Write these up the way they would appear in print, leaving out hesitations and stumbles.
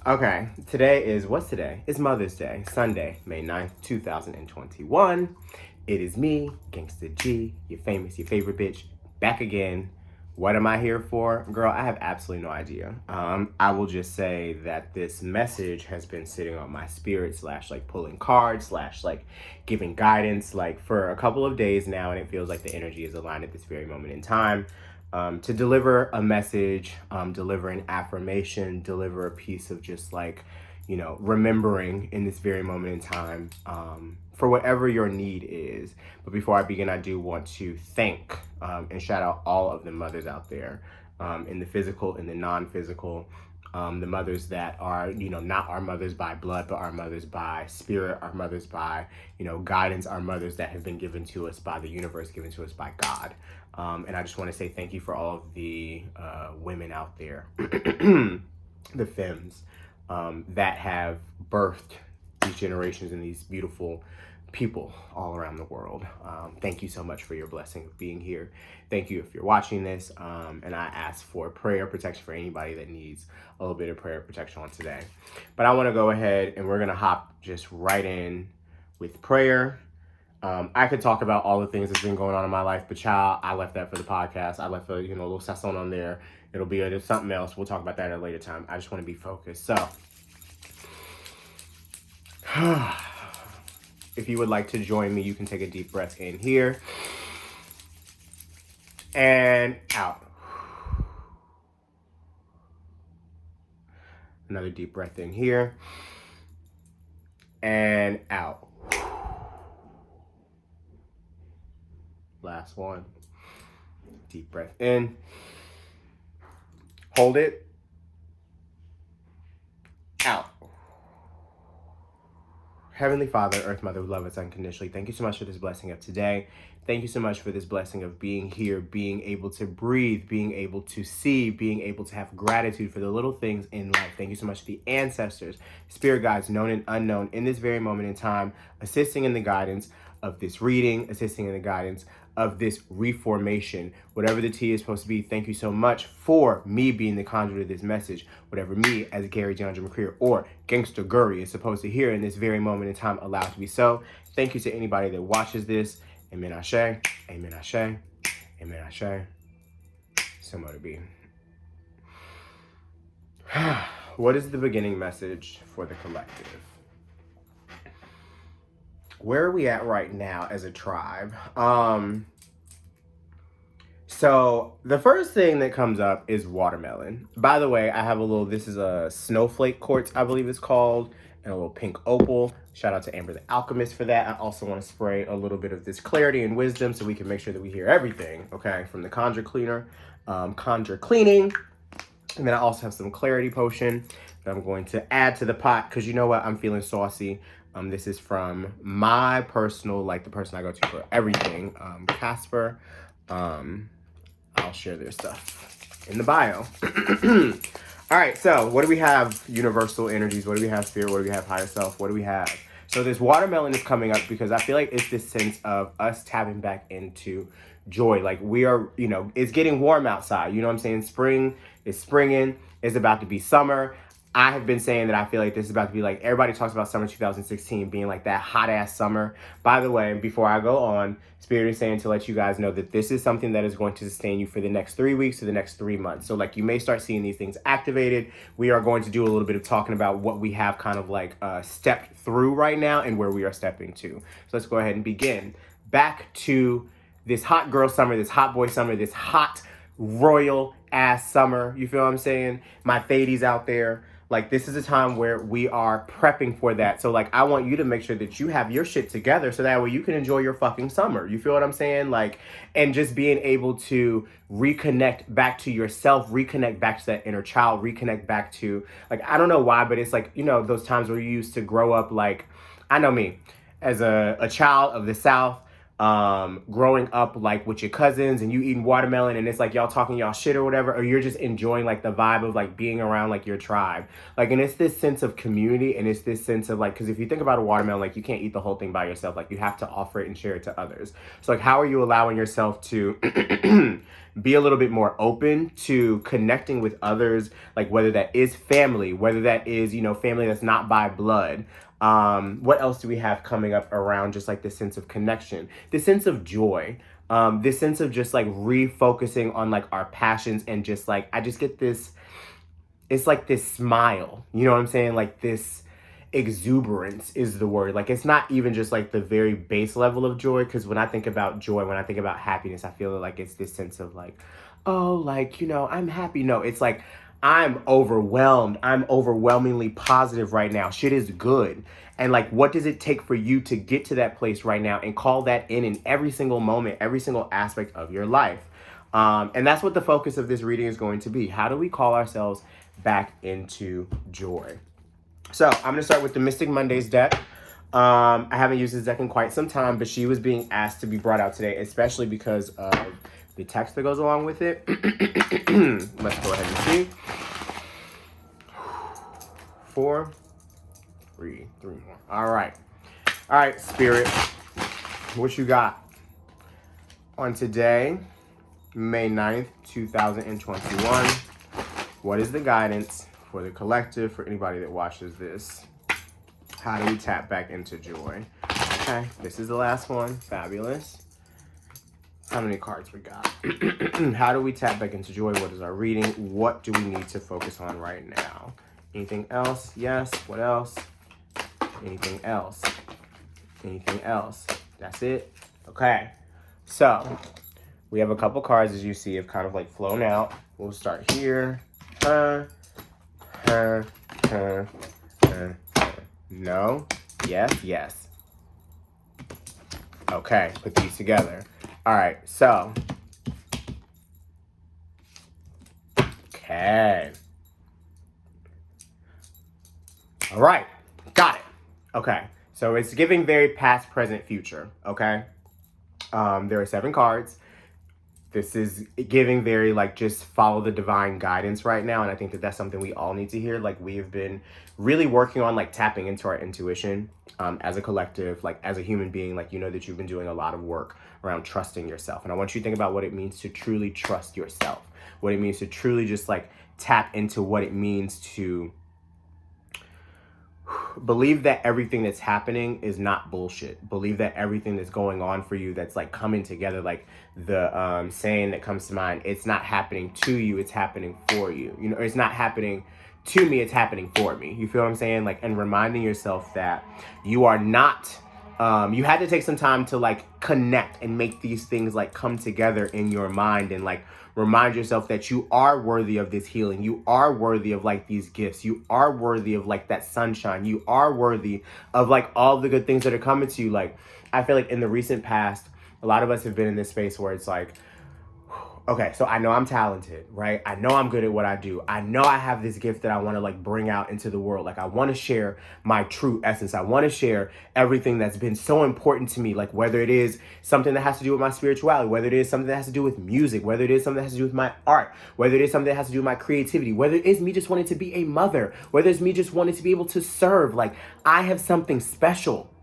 Okay, today is, what's today? It's Mother's Day, Sunday, May 9th, 2021. It is me, Gangsta G, your famous, your favorite bitch, back again. What am I here for? Girl, I have absolutely no idea. I will just say that this message has been sitting on my spirit slash like pulling cards slash like giving guidance like for a couple of days now, and it feels like the energy is aligned at this very moment in time. To deliver a message, deliver an affirmation, deliver a piece of just like, remembering in this very moment in time for whatever your need is. But before I begin, I do want to thank and shout out all of the mothers out there in the physical, in the non-physical, the mothers that are, not our mothers by blood, but our mothers by spirit, our mothers by, guidance, our mothers that have been given to us by the universe, given to us by God. And I just want to say thank you for all of the women out there, the femmes, that have birthed these generations and these beautiful people all around the world. Thank you so much for your blessing of being here. Thank you if you're watching this. And I ask for prayer protection for anybody that needs a little bit of prayer protection on today. But I want to go ahead and we're going to hop just right in with prayer. I could talk about all the things that's been going on in my life, but child, I left that for the podcast. I left a little session on there. It'll be something else. We'll talk about that at a later time. I just want to be focused. So, if you would like to join me, you can take a deep breath in here and out. Another deep breath in here and out. Last one. Deep breath in. Hold it. Out. Heavenly Father, Earth Mother, who love us unconditionally, thank you so much for this blessing of today. Thank you so much for this blessing of being here, being able to breathe, being able to see, being able to have gratitude for the little things in life. Thank you so much to the ancestors, spirit guides, known and unknown, in this very moment in time, assisting in the guidance of this reading, assisting in the guidance of this reformation, whatever the T is supposed to be. Thank you so much for me being the conduit of this message, whatever me as Gary DeAndre McCreer or Gangsta Gurry is supposed to hear in this very moment in time, allow it to be so. Thank you to anybody that watches this. Amen Ashe, Amen Ashe, Amen Ashe. So mote it be. What is the beginning message for the collective? Where are we at right now as a tribe? So the first thing that comes up is watermelon. By the way, I have this is a snowflake quartz, I believe it's called, and a little pink opal. Shout out to Amber the Alchemist for that. I also want to spray a little bit of this clarity and wisdom so we can make sure that we hear everything, okay, from the conjure cleaner, conjure cleaning. And then I also have some clarity potion that I'm going to add to the pot because you know what? I'm feeling saucy. This is from my personal, like the person I go to for everything, Casper. I'll share their stuff in the bio. All right, so what do we have? Universal energies. What do we have? Spirit. What do we have? Higher self. What do we have? So this watermelon is coming up because I feel like it's this sense of us tapping back into joy. Like we are, it's getting warm outside. You know what I'm saying? Spring is springing. It's about to be summer. I have been saying that I feel like this is about to be like, everybody talks about summer 2016 being like that hot ass summer. By the way, before I go on, Spirit is saying to let you guys know that this is something that is going to sustain you for the next 3 weeks to the next 3 months. So like you may start seeing these things activated. We are going to do a little bit of talking about what we have kind of like stepped through right now and where we are stepping to. So let's go ahead and begin. Back to this hot girl summer, this hot boy summer, this hot royal ass summer. You feel what I'm saying? My fadies out there. Like, this is a time where we are prepping for that. So, like, I want you to make sure that you have your shit together so that way you can enjoy your fucking summer. You feel what I'm saying? Like, and just being able to reconnect back to yourself, reconnect back to that inner child, reconnect back to, like, I don't know why, but it's like, those times where you used to grow up, like, I know me, as a child of the South, growing up like with your cousins and you eating watermelon and it's like y'all talking y'all shit or whatever, or you're just enjoying like the vibe of like being around like your tribe. Like, and it's this sense of community and it's this sense of like, because if you think about a watermelon, like you can't eat the whole thing by yourself. Like you have to offer it and share it to others. So like, how are you allowing yourself to be a little bit more open to connecting with others, like whether that is family, whether that is, you know, family that's not by blood. What else do we have coming up around just like this sense of connection, this sense of joy, this sense of just like refocusing on like our passions and just like, I just get this, it's like this smile, you know what I'm saying? Like this exuberance is the word. Like it's not even just like the very base level of joy, because when I think about joy, when I think about happiness, I feel like it's this sense of like, oh, like, you know, I'm happy. No, it's like I'm overwhelmed. I'm overwhelmingly positive right now. Shit is good. And like, what does it take for you to get to that place right now and call that in every single moment, every single aspect of your life? And that's what the focus of this reading is going to be. How do we call ourselves back into joy? So I'm going to start with the Mystic Mondays deck. I haven't used this deck in quite some time, but she was being asked to be brought out today, especially because of the text that goes along with it. Let's go ahead and see. 4, 3 more. All right, Spirit. What you got on today, May 9th, 2021? What is the guidance for the collective, for anybody that watches this? How do we tap back into joy? Okay, this is the last one. Fabulous. How many cards we got? How do we tap back into joy? What is our reading? What do we need to focus on right now? Anything else? Yes. What else? Anything else? Anything else? That's it? Okay. So, we have a couple cards, as you see, have kind of like flown out. We'll start here. No. Yes. Yes. Okay. Put these together. All right. So. Okay. All right. Got it. Okay. So it's giving very past, present, future. Okay. There are 7 cards. This is giving very like just follow the divine guidance right now. And I think that that's something we all need to hear. Like we have been really working on like tapping into our intuition as a collective, like as a human being, like, you know, that you've been doing a lot of work around trusting yourself. And I want you to think about what it means to truly trust yourself, what it means to truly just like tap into what it means to believe that everything that's happening is not bullshit. Believe that everything that's going on for you, that's like coming together, like the saying that comes to mind, it's not happening to you, it's happening for you. You know, it's not happening to me, it's happening for me. You feel what I'm saying? Like, and reminding yourself that you are not, you had to take some time to like connect and make these things like come together in your mind and like remind yourself that you are worthy of this healing. You are worthy of like these gifts. You are worthy of like that sunshine. You are worthy of like all the good things that are coming to you. Like, I feel like in the recent past, a lot of us have been in this space where it's like, okay, so I know I'm talented, right? I know I'm good at what I do. I know I have this gift that I want to like bring out into the world. Like I want to share my true essence. I want to share everything that's been so important to me. Like whether it is something that has to do with my spirituality, whether it is something that has to do with music, whether it is something that has to do with my art, whether it is something that has to do with my creativity, whether it is me just wanting to be a mother, whether it's me just wanting to be able to serve. Like I have something special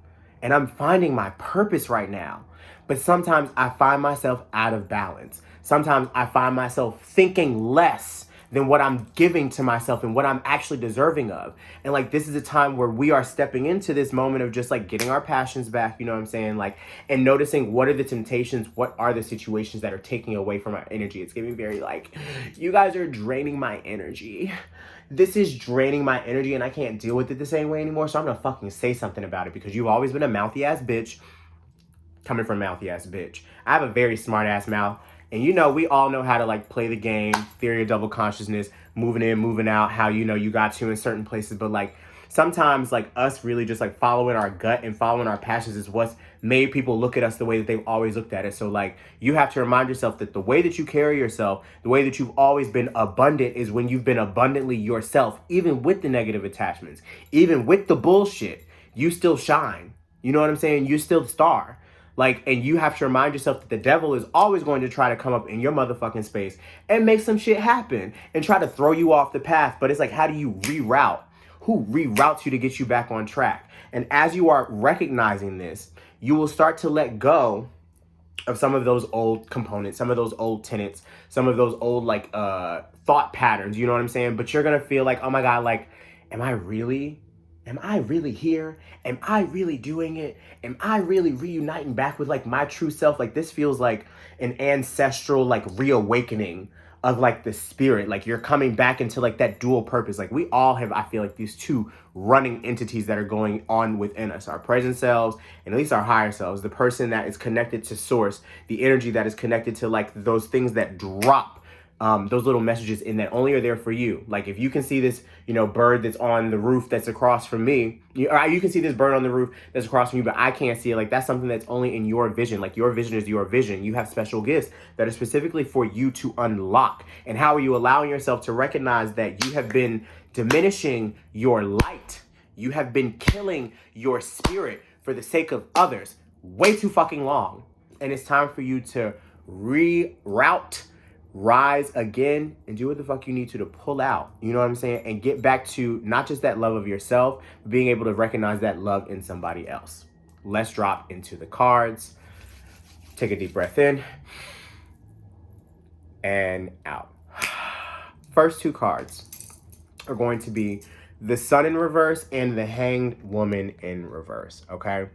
and I'm finding my purpose right now. But sometimes I find myself out of balance. Sometimes I find myself thinking less than what I'm giving to myself and what I'm actually deserving of. And like, this is a time where we are stepping into this moment of just like getting our passions back, you know what I'm saying? Like, and noticing what are the temptations, what are the situations that are taking away from our energy. It's giving very like, you guys are draining my energy. This is draining my energy and I can't deal with it the same way anymore. So I'm gonna fucking say something about it because you've always been a mouthy ass bitch coming from a mouthy ass bitch. I have a very smart ass mouth. And you know, we all know how to like play the game, theory of double consciousness, moving in, moving out, how, you know, you got to in certain places. But like sometimes like us really just like following our gut and following our passions is what's made people look at us the way that they've always looked at us. So like you have to remind yourself that the way that you carry yourself, the way that you've always been abundant is when you've been abundantly yourself, even with the negative attachments, even with the bullshit, you still shine. You know what I'm saying? You still the star. Like, and you have to remind yourself that the devil is always going to try to come up in your motherfucking space and make some shit happen and try to throw you off the path. But it's like, how do you reroute? Who reroutes you to get you back on track? And as you are recognizing this, you will start to let go of some of those old components, some of those old tenets, some of those old like thought patterns, you know what I'm saying? But you're gonna feel like, oh my God, like, am I really here? Am I really doing it? Am I really reuniting back with like my true self? Like this feels like an ancestral like reawakening of like the spirit. Like you're coming back into like that dual purpose. Like we all have, I feel like, these two running entities that are going on within us, our present selves and at least our higher selves, the person that is connected to source, the energy that is connected to like those things that drop those little messages in that only are there for you. Like if you can see this, you know, bird that's on the roof that's across from me, you can see this bird on the roof that's across from you, but I can't see it. Like that's something that's only in your vision. Like your vision is your vision. You have special gifts that are specifically for you to unlock. And how are you allowing yourself to recognize that you have been diminishing your light? You have been killing your spirit for the sake of others way too fucking long. And it's time for you to reroute, rise again, and do what the fuck you need to pull out. You know what I'm saying? And get back to not just that love of yourself, but being able to recognize that love in somebody else. Let's drop into the cards. Take a deep breath in and out. First two cards are going to be the Sun in reverse and the Hanged Woman in reverse, okay?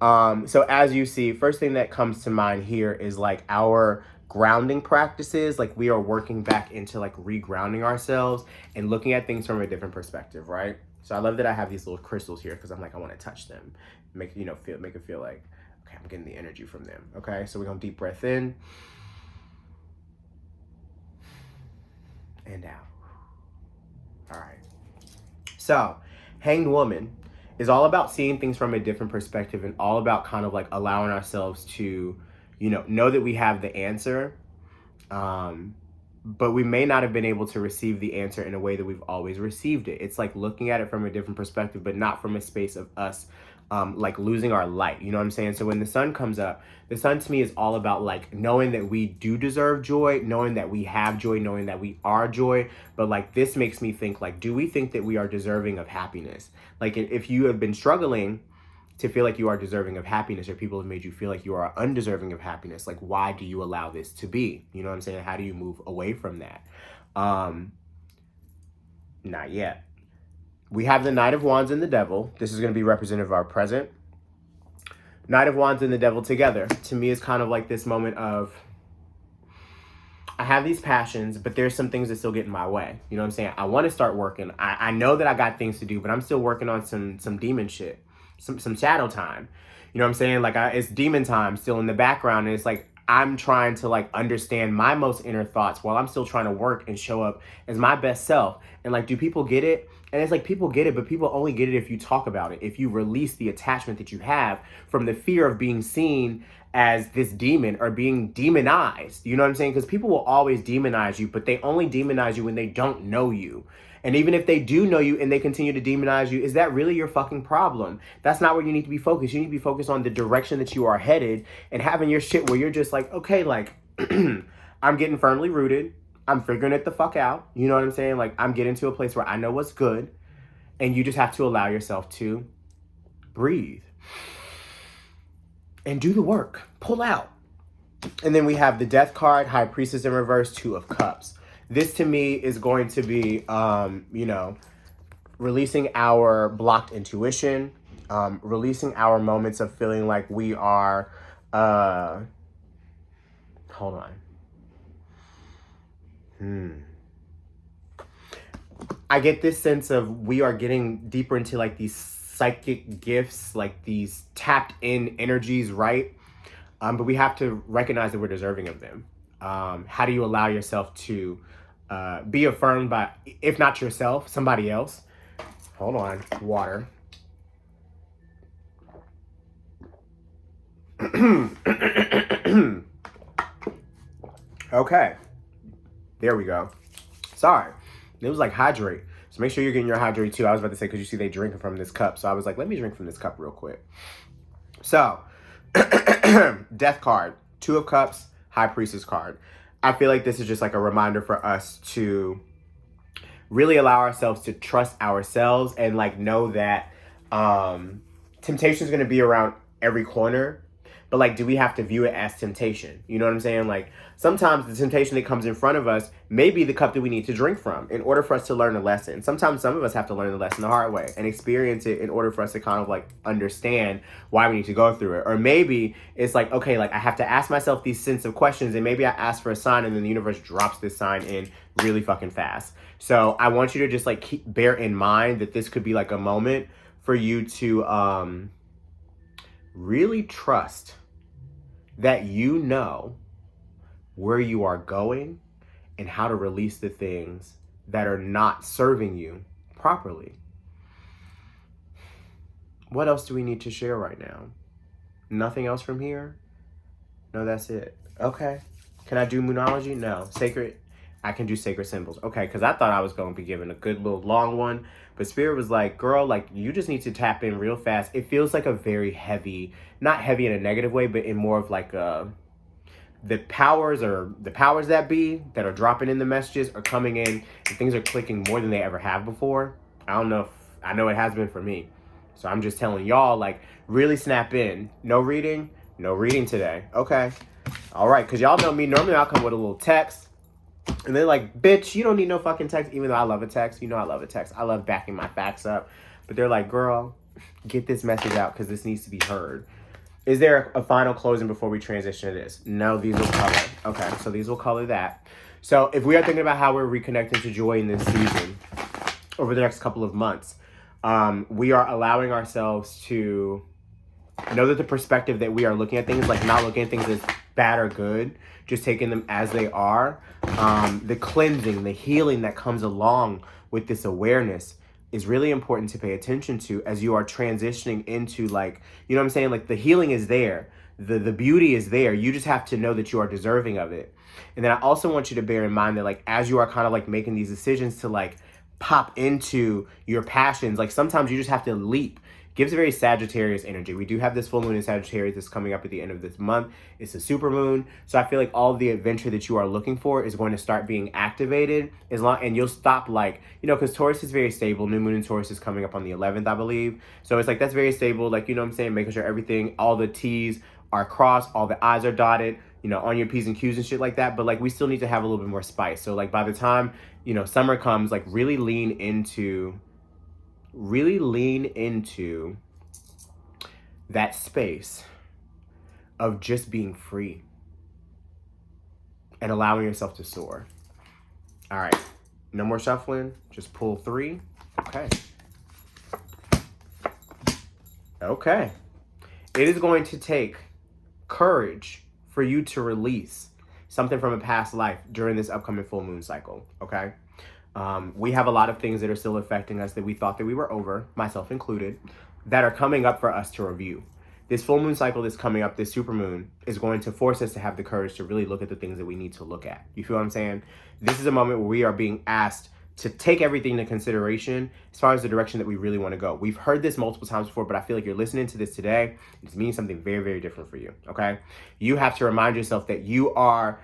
So as you see, first thing that comes to mind here is like our grounding practices. Like we are working back into like regrounding ourselves and looking at things from a different perspective, right? So I love that I have these little crystals here because I'm like, I want to touch them, make it feel like, okay, I'm getting the energy from them. Okay, so we're gonna deep breath in and out. All right. So, Hanged Woman is all about seeing things from a different perspective and all about kind of like allowing ourselves to, know that we have the answer, but we may not have been able to receive the answer in a way that we've always received it. It's like looking at it from a different perspective, but not from a space of us like losing our light. You know what I'm saying? So when the sun comes up, the sun to me is all about like knowing that we do deserve joy, knowing that we have joy, knowing that we are joy. But like this makes me think like, do we think that we are deserving of happiness? Like if you have been struggling to feel like you are deserving of happiness, or people have made you feel like you are undeserving of happiness, like why do you allow this to be? You know what I'm saying? How do you move away from that? Not yet. We have the Knight of Wands and the Devil. This is going to be representative of our present. Knight of Wands and the Devil together, to me, is kind of like this moment of, I have these passions, but there's some things that still get in my way. You know what I'm saying? I want to start working. I know that I got things to do, but I'm still working on some demon shit, some shadow time. You know what I'm saying? Like it's demon time still in the background. And it's like, I'm trying to like understand my most inner thoughts while I'm still trying to work and show up as my best self. And like, do people get it? And it's like, people get it, but people only get it if you talk about it. If you release the attachment that you have from the fear of being seen as this demon or being demonized. You know what I'm saying? Because people will always demonize you, but they only demonize you when they don't know you. And even if they do know you and they continue to demonize you, is that really your fucking problem? That's not where you need to be focused. You need to be focused on the direction that you are headed and having your shit where you're just like, okay, like, I'm getting firmly rooted. I'm figuring it the fuck out. You know what I'm saying? Like, I'm getting to a place where I know what's good. And you just have to allow yourself to breathe and do the work. Pull out. And then we have the Death card, High Priestess in reverse, Two of Cups. This to me is going to be, releasing our blocked intuition, releasing our moments of feeling like we are, hold on. I get this sense of we are getting deeper into like these psychic gifts, like these tapped in energies, right? But we have to recognize that we're deserving of them. How do you allow yourself to be affirmed by, if not yourself, somebody else? Hold on, water. Okay, there we go. Sorry, it was like hydrate. So make sure you're getting your hydrate too. I was about to say, because you see they drinking from this cup. So I was like, let me drink from this cup real quick. So, Death card, Two of Cups, High Priestess card. I feel like this is just like a reminder for us to really allow ourselves to trust ourselves and like know that temptation is going to be around every corner, But like, do we have to view it as temptation? You know what I'm saying? Like, sometimes the temptation that comes in front of us may be the cup that we need to drink from in order for us to learn a lesson. Sometimes some of us have to learn the lesson the hard way and experience it in order for us to kind of like understand why we need to go through it. Or maybe it's like, okay, like I have to ask myself these sense of questions, and maybe I ask for a sign and then the universe drops this sign in really fucking fast. So I want you to just like bear in mind that this could be like a moment for you to really trust that you know where you are going and how to release the things that are not serving you properly. What else do we need to share right now? Nothing else from here? No, that's it. Okay. Can I do moonology? No. Sacred? I can do sacred symbols. Okay, because I thought I was going to be given a good little long one. But Spirit was like, girl, like, you just need to tap in real fast. It feels like a very heavy, not heavy in a negative way, but in more of like the powers that be that are dropping in the messages are coming in and things are clicking more than they ever have before. I know it has been for me. So I'm just telling y'all, like, really snap in. No reading today. Okay. All right. Because y'all know me. Normally I'll come with a little text. And they're like, bitch, you don't need no fucking text. Even though I love a text. You know I love a text. I love backing my facts up. But they're like, girl, get this message out because this needs to be heard. Is there a final closing before we transition to this? No, these will color. Okay, so these will color that. So if we are thinking about how we're reconnecting to joy in this season over the next couple of months, we are allowing ourselves to know that the perspective that we are looking at things, like not looking at things as bad or good, just taking them as they are. The cleansing, the healing that comes along with this awareness is really important to pay attention to as you are transitioning into, like, you know what I'm saying? Like, the healing is there. The beauty is there. You just have to know that you are deserving of it. And then I also want you to bear in mind that, like, as you are kind of like making these decisions to like pop into your passions, like sometimes you just have to leap. Gives a very Sagittarius energy. We do have this full moon in Sagittarius that's coming up at the end of this month. It's a super moon. So I feel like all of the adventure that you are looking for is going to start being activated and you'll stop, like, you know, because Taurus is very stable. New moon in Taurus is coming up on the 11th, I believe. So it's like, that's very stable. Like, you know what I'm saying? Making sure everything, all the T's are crossed, all the I's are dotted, you know, on your P's and Q's and shit like that. But like, we still need to have a little bit more spice. So like by the time, you know, summer comes, like really lean into that space of just being free and allowing yourself to soar. All right, no more shuffling, just pull 3. Okay. It is going to take courage for you to release something from a past life during this upcoming full moon cycle, okay? We have a lot of things that are still affecting us that we thought that we were over, myself included, that are coming up for us to review. This full moon cycle that's coming up, this super moon, is going to force us to have the courage to really look at the things that we need to look at. You feel what I'm saying? This is a moment where we are being asked to take everything into consideration as far as the direction that we really want to go. We've heard this multiple times before, but I feel like you're listening to this today. It's meaning something very, very different for you, okay? You have to remind yourself that you are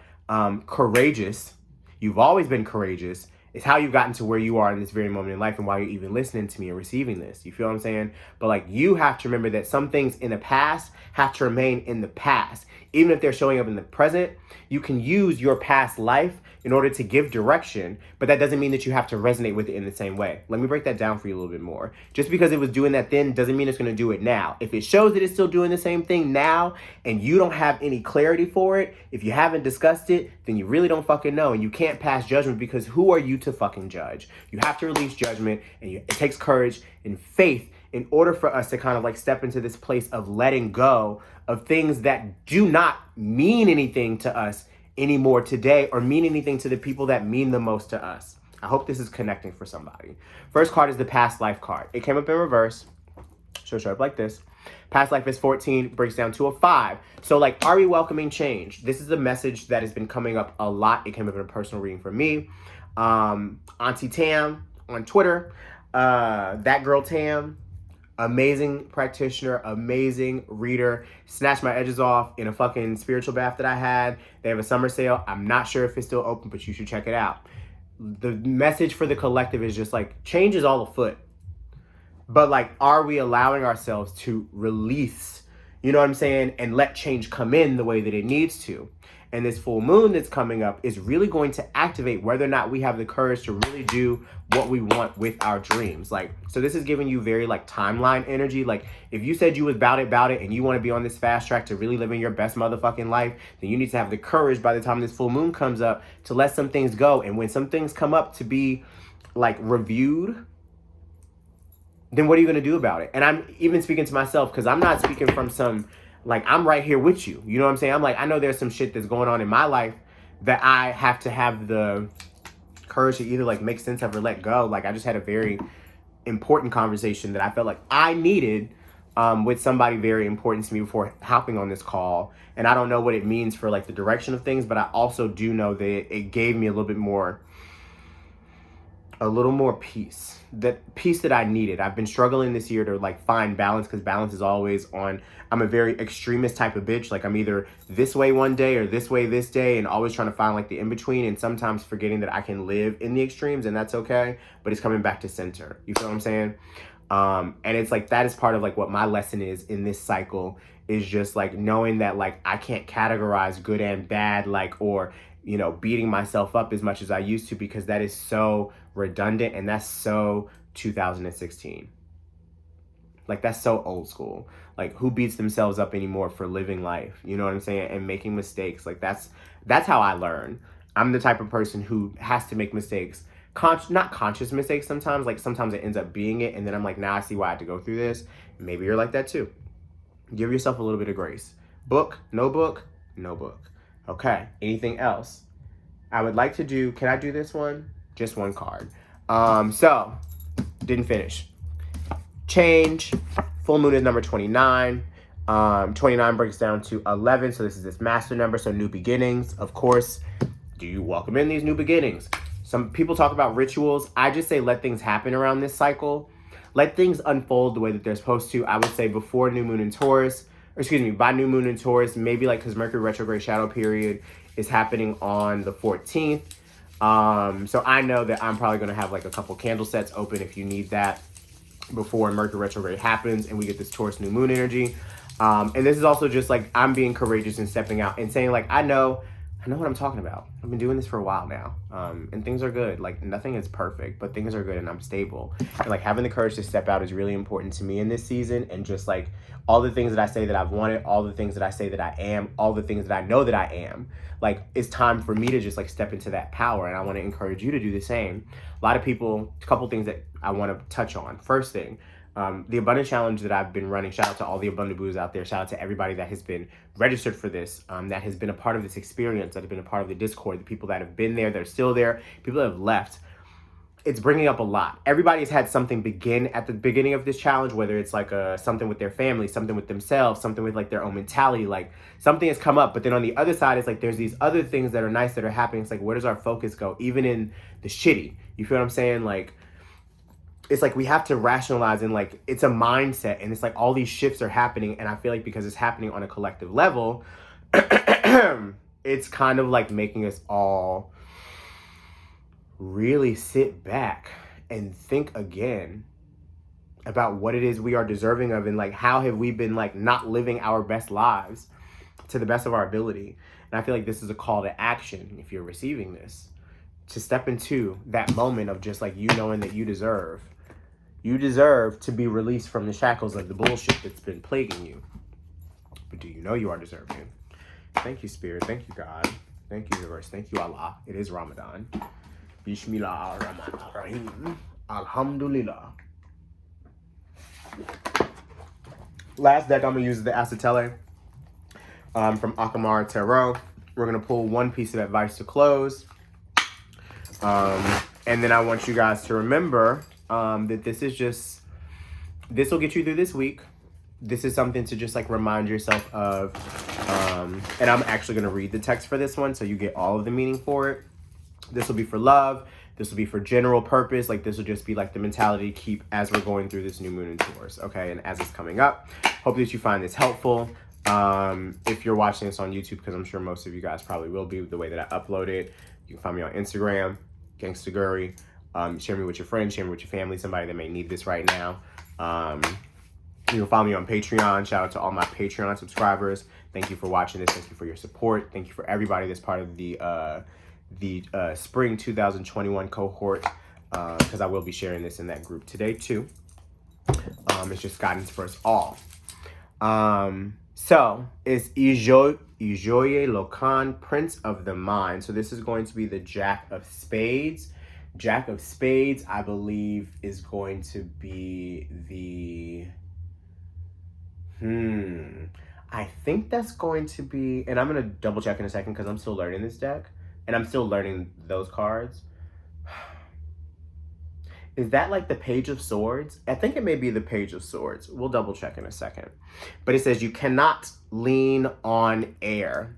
courageous. You've always been courageous. It's how you've gotten to where you are in this very moment in life and why you're even listening to me and receiving this. You feel what I'm saying? But like, you have to remember that some things in the past have to remain in the past. Even if they're showing up in the present, you can use your past life in order to give direction, but that doesn't mean that you have to resonate with it in the same way. Let me break that down for you a little bit more. Just because it was doing that then doesn't mean it's going to do it now. If it shows that it's still doing the same thing now and you don't have any clarity for it, if you haven't discussed it, then you really don't fucking know, and you can't pass judgment, because who are you to fucking judge? You have to release judgment, and it takes courage and faith in order for us to kind of like step into this place of letting go of things that do not mean anything to us anymore today, or mean anything to the people that mean the most to us. I hope this is connecting for somebody. First card is the past life card. It came up in reverse. Show up like this. Past life is 14, breaks down to a 5. So like, are we welcoming change? This is a message that has been coming up a lot. It came up in a personal reading for me. Auntie Tam on Twitter, that girl Tam, amazing practitioner, amazing reader, snatched my edges off in a fucking spiritual bath that I had. They have a summer sale. I'm not sure if it's still open, but you should check it out. The message for the collective is just like, change is all afoot. But like, are we allowing ourselves to release You know what I'm saying? And let change come in the way that it needs to. And this full moon that's coming up is really going to activate whether or not we have the courage to really do what we want with our dreams. Like, so this is giving you very like timeline energy. Like, if you said you was about it, and you want to be on this fast track to really living your best motherfucking life, then you need to have the courage by the time this full moon comes up to let some things go. And when some things come up to be like reviewed, then what are you going to do about it? And I'm even speaking to myself, because I'm not speaking from some, like, I'm right here with you. You know what I'm saying? I'm like, I know there's some shit that's going on in my life that I have to have the courage to either like make sense of or let go. Like, I just had a very important conversation that I felt like I needed with somebody very important to me before hopping on this call. And I don't know what it means for like the direction of things, but I also do know that it gave me a little more peace, that peace that I needed. I've been struggling this year to like find balance, because balance is always on. I'm a very extremist type of bitch. Like, I'm either this way one day or this way this day, and always trying to find like the in between, and sometimes forgetting that I can live in the extremes, and that's okay, but it's coming back to center. You feel what I'm saying? And it's like, that is part of like what my lesson is in this cycle, is just like knowing that like I can't categorize good and bad, like, or, you know, beating myself up as much as I used to, because that is so redundant, and that's so 2016. Like, that's so old school. Like, who beats themselves up anymore for living life? You know what I'm saying? And making mistakes. Like, that's how I learn. I'm the type of person who has to make mistakes. Not conscious mistakes sometimes. Like, sometimes it ends up being it, and then I'm like, now I see why I had to go through this. Maybe you're like that too. Give yourself a little bit of grace. Book, no book, no book. Okay, anything else? I would like to do, can I do this one? Just one card. So, didn't finish. Change. Full moon is number 29. 29 breaks down to 11. So this is this master number. So new beginnings. Of course, do you welcome in these new beginnings? Some people talk about rituals. I just say let things happen around this cycle. Let things unfold the way that they're supposed to. I would say before new moon in Taurus, or excuse me, by new moon in Taurus, maybe like, because Mercury retrograde shadow period is happening on the 14th. So I know that I'm probably going to have like a couple candle sets open if you need that before Mercury retrograde happens and we get this Taurus new moon energy. And this is also just like, I'm being courageous and stepping out and saying like, I know what I'm talking about. I've been doing this for a while now. And things are good. Like, nothing is perfect, but things are good and I'm stable. And like, having the courage to step out is really important to me in this season. And just like all the things that I say that I've wanted, all the things that I say that I am, all the things that I know that I am, like, it's time for me to just like step into that power. And I want to encourage you to do the same. A lot of people, a couple things that I want to touch on. First thing, the abundance challenge that I've been running, shout out to all the abundant boos out there, shout out to everybody that has been registered for this, that has been a part of this experience, that have been a part of the Discord, the people that have been there, that are still there, people that have left. It's bringing up a lot. Everybody's had something begin at the beginning of this challenge, whether it's like something with their family, something with themselves, something with like their own mentality, like something has come up. But then on the other side, it's like there's these other things that are nice that are happening. It's like, where does our focus go? Even in the shitty, you feel what I'm saying? Like, it's like we have to rationalize, and like it's a mindset, and it's like all these shifts are happening, and I feel like because it's happening on a collective level, it's kind of like making us all really sit back and think again about what it is we are deserving of, and like how have we been like not living our best lives to the best of our ability. And I feel like this is a call to action, if you're receiving this, to step into that moment of just like you knowing that you deserve to be released from the shackles of the bullshit that's been plaguing you. But do you know you are deserving? Thank you, Spirit. Thank you, God. Thank you, Universe. Thank you, Allah. It is Ramadan. Bismillah ar-Rahman ar-Rahim. Alhamdulillah. Last deck I'm going to use is the Asotele from Akamara Tarot. We're going to pull one piece of advice to close. And then I want you guys to remember that this will get you through this week. This is something to just like remind yourself of. And I'm actually going to read the text for this one so you get all of the meaning for it. This will be for love. This will be for general purpose. Like, this will just be like the mentality to keep as we're going through this new moon in Taurus. Okay. And as it's coming up, hope that you find this helpful. If you're watching this on YouTube, because I'm sure most of you guys probably will be, the way that I upload it, you can find me on Instagram, Gangsta Gurry. Share me with your friends, share me with your family, somebody that may need this right now. You can follow me on Patreon. Shout out to all my Patreon subscribers. Thank you for watching this. Thank you for your support. Thank you for everybody that's part of the spring 2021 cohort, because I will be sharing this in that group today too. It's just guidance for us all. So it's Ijoye Lokan, Prince of the Mind. So this is going to be the Jack of Spades. Jack of Spades, I believe, is going to be the... I think that's going to be... And I'm going to double check in a second because I'm still learning this deck. And I'm still learning those cards. Is that like the Page of Swords? I think it may be the Page of Swords. We'll double check in a second. But it says you cannot lean on air.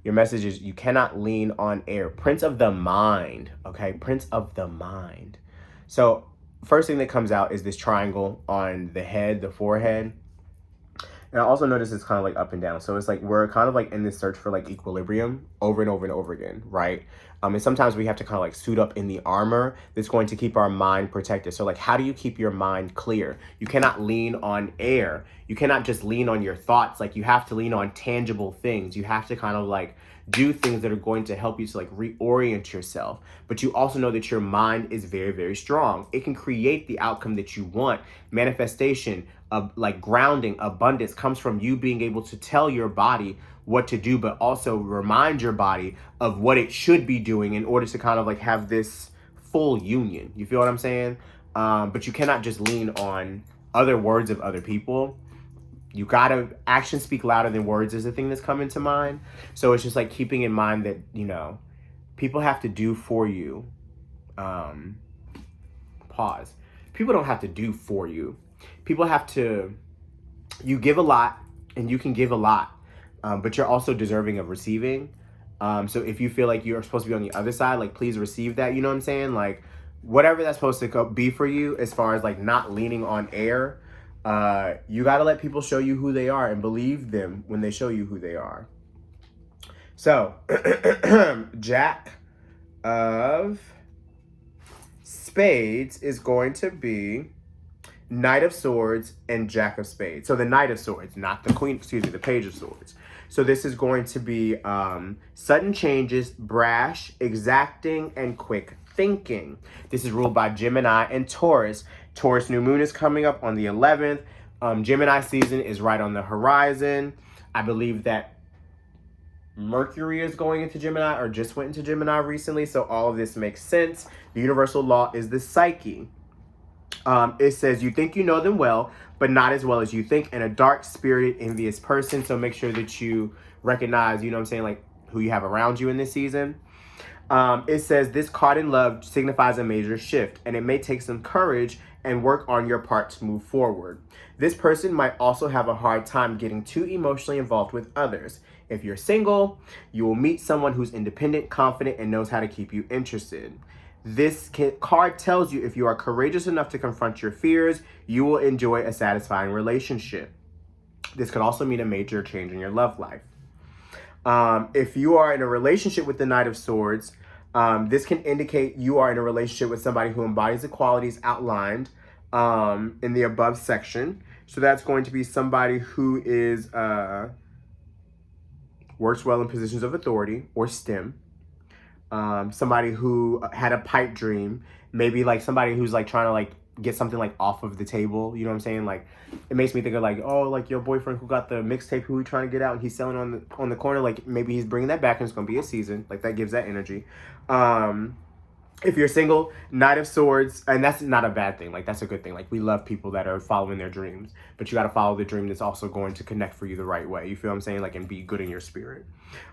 Your message is you cannot lean on air. Prince of the Mind, okay? Prince of the Mind. So first thing that comes out is this triangle on the head, the forehead. And I also notice it's kind of like up and down. So it's like we're kind of like in this search for like equilibrium over and over and over again, right? And sometimes we have to kind of like suit up in the armor that's going to keep our mind protected. So like, how do you keep your mind clear? You cannot lean on air. You cannot just lean on your thoughts. Like you have to lean on tangible things. You have to kind of like do things that are going to help you to like reorient yourself. But you also know that your mind is very, very strong. It can create the outcome that you want. Manifestation of like grounding, abundance comes from you being able to tell your body what to do, but also remind your body of what it should be doing in order to kind of like have this full union. You feel what I'm saying? But you cannot just lean on other words of other people. You gotta, actions speak louder than words is the thing that's coming to mind. So it's just like keeping in mind that, you know, people have to do for you. Pause. People don't have to do for you. People have to, you give a lot and you can give a lot, but you're also deserving of receiving. So if you feel like you're supposed to be on the other side, like please receive that, you know what I'm saying? Like whatever that's supposed to be for you as far as like not leaning on air, you got to let people show you who they are and believe them when they show you who they are. So Jack of Spades is going to be Knight of Swords and Jack of Spades. So the Knight of Swords, not the Queen, excuse me, the Page of Swords. So this is going to be sudden changes, brash, exacting, and quick thinking. This is ruled by Gemini and Taurus. Taurus new moon is coming up on the 11th. Gemini season is right on the horizon. I believe that Mercury is going into Gemini or just went into Gemini recently. So all of this makes sense. The universal law is the psyche. It says you think you know them well, but not as well as you think, and a dark-spirited, envious person. So make sure that you recognize, you know what I'm saying, like who you have around you in this season. It says this card in love signifies a major shift, and it may take some courage and work on your part to move forward. This person might also have a hard time getting too emotionally involved with others. If you're single, you will meet someone who's independent, confident, and knows how to keep you interested. This card tells you if you are courageous enough to confront your fears, you will enjoy a satisfying relationship. This could also mean a major change in your love life. If you are in a relationship with the Knight of Swords, this can indicate you are in a relationship with somebody who embodies the qualities outlined in the above section. So that's going to be somebody who is works well in positions of authority or STEM. Somebody who had a pipe dream, maybe like somebody who's like trying to like get something like off of the table, you know what I'm saying? Like it makes me think of like, oh, like your boyfriend who got the mixtape who he trying to get out and he's selling on the corner, like maybe he's bringing that back and it's gonna be a season, like that gives that energy. If you're single, Knight of Swords, and that's not a bad thing. Like, that's a good thing. Like, we love people that are following their dreams. But you got to follow the dream that's also going to connect for you the right way. You feel what I'm saying? Like, and be good in your spirit.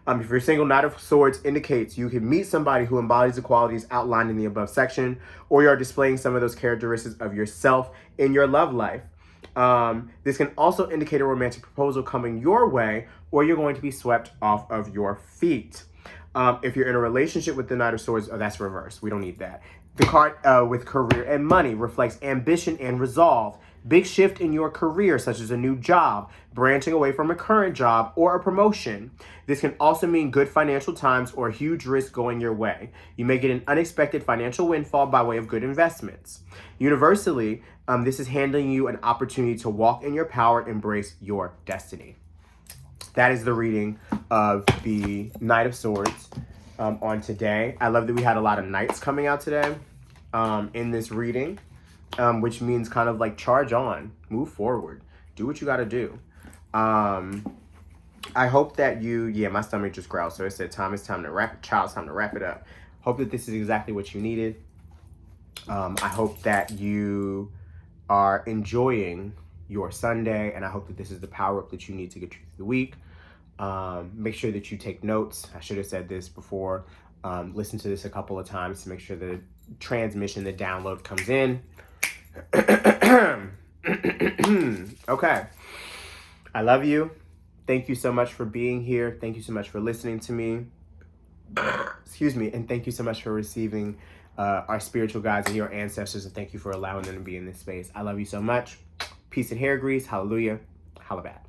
If you're single, Knight of Swords indicates you can meet somebody who embodies the qualities outlined in the above section, or you're displaying some of those characteristics of yourself in your love life. This can also indicate a romantic proposal coming your way, or you're going to be swept off of your feet. If you're in a relationship with the Knight of Swords, that's reverse. We don't need that. The card with career and money reflects ambition and resolve. Big shift in your career, such as a new job, branching away from a current job, or a promotion. This can also mean good financial times or huge risk going your way. You may get an unexpected financial windfall by way of good investments. Universally, This is handing you an opportunity to walk in your power, embrace your destiny. That is the reading of the Knight of Swords on today. I love that we had a lot of knights coming out today in this reading, which means kind of like charge on, move forward, do what you got to do. I hope that my stomach just growled, so it said it's time to wrap it up. Hope that this is exactly what you needed. I hope that you are enjoying your Sunday, and I hope that this is the power up that you need to get you through the week. Make sure that you take notes. I should have said this before. Listen to this a couple of times to make sure the transmission, the download comes in. Okay. I love you. Thank you so much for being here. Thank you so much for listening to me. Excuse me. And thank you so much for receiving our spiritual guides and your ancestors. And thank you for allowing them to be in this space. I love you so much. Peace and hair grease. Hallelujah. Holla back.